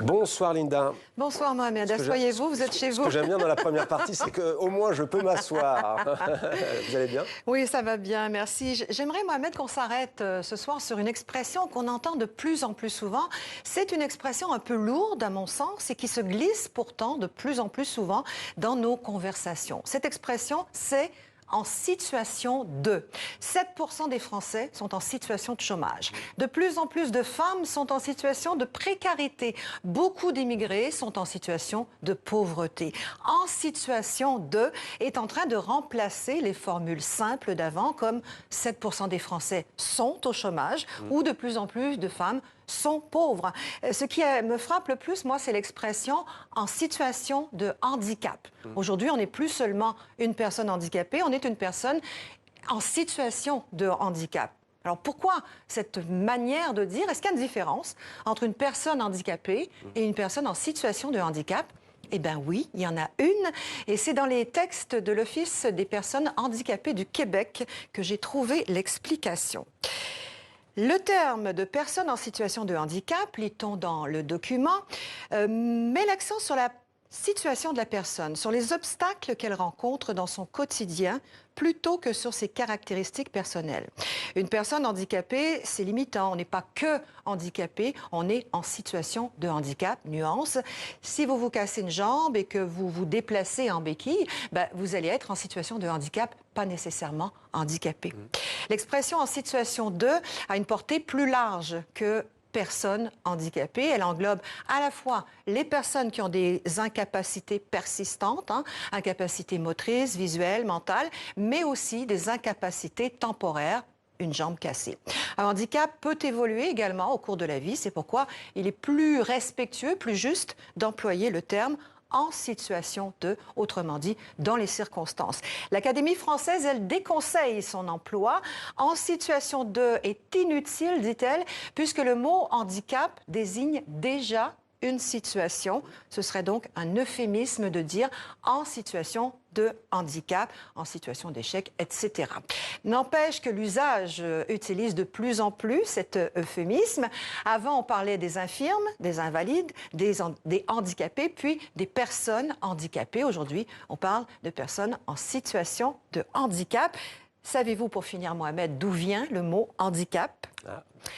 Bonsoir Linda. Bonsoir Mohamed, asseyez-vous, vous êtes chez vous. Ce que j'aime bien dans la première partie, c'est qu'au moins je peux m'asseoir. Vous allez bien? Oui, ça va bien, merci. J'aimerais Mohamed qu'on s'arrête ce soir sur une expression qu'on entend de plus en plus souvent. C'est une expression un peu lourde à mon sens et qui se glisse pourtant de plus en plus souvent dans nos conversations. Cette expression, c'est en situation de. 7% des Français sont en situation de chômage. De plus en plus de femmes sont en situation de précarité. Beaucoup d'immigrés sont en situation de pauvreté. En situation de est en train de remplacer les formules simples d'avant comme 7% des Français sont au chômage ou de plus en plus de femmes sont pauvres. Ce qui me frappe le plus, moi, c'est l'expression en situation de handicap. Aujourd'hui, on n'est plus seulement une personne handicapée, on est une personne en situation de handicap. Alors pourquoi cette manière de dire? Est-ce qu'il y a une différence entre une personne handicapée et une personne en situation de handicap? Eh bien oui, il y en a une, et c'est dans les textes de l'Office des personnes handicapées du Québec que j'ai trouvé l'explication. Le terme de personne en situation de handicap, lit-on dans le document, met l'accent sur la situation de la personne, sur les obstacles qu'elle rencontre dans son quotidien, plutôt que sur ses caractéristiques personnelles. Une personne handicapée, c'est limitant. On n'est pas que handicapé, on est en situation de handicap. Nuance, si vous vous cassez une jambe et que vous vous déplacez en béquille, vous allez être en situation de handicap, pas nécessairement handicapé. L'expression en situation de a une portée plus large que personnes handicapées. Elle englobe à la fois les personnes qui ont des incapacités persistantes, incapacités motrices, visuelles, mentales, mais aussi des incapacités temporaires, une jambe cassée. Un handicap peut évoluer également au cours de la vie. C'est pourquoi il est plus respectueux, plus juste d'employer le terme en situation de, autrement dit, dans les circonstances. L'Académie française, elle déconseille son emploi. En situation de est inutile, dit-elle, puisque le mot handicap désigne déjà une situation. Ce serait donc un euphémisme de dire en situation de handicap, en situation d'échec, etc. N'empêche que l'usage utilise de plus en plus cet euphémisme. Avant, on parlait des infirmes, des invalides, des handicapés, puis des personnes handicapées. Aujourd'hui, on parle de personnes en situation de handicap. Savez-vous, pour finir, Mohamed, d'où vient le mot handicap?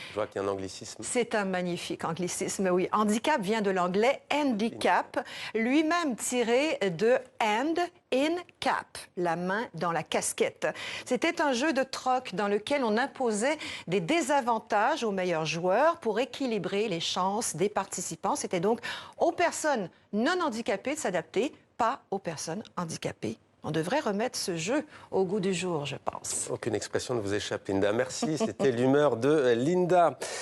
Je vois qu'il y a un anglicisme. C'est un magnifique anglicisme, oui. Handicap vient de l'anglais handicap, lui-même tiré de hand in cap, la main dans la casquette. C'était un jeu de troc dans lequel on imposait des désavantages aux meilleurs joueurs pour équilibrer les chances des participants. C'était donc aux personnes non handicapées de s'adapter, pas aux personnes handicapées. On devrait remettre ce jeu au goût du jour, je pense. Aucune expression ne vous échappe, Linda. Merci, c'était l'humeur de Linda.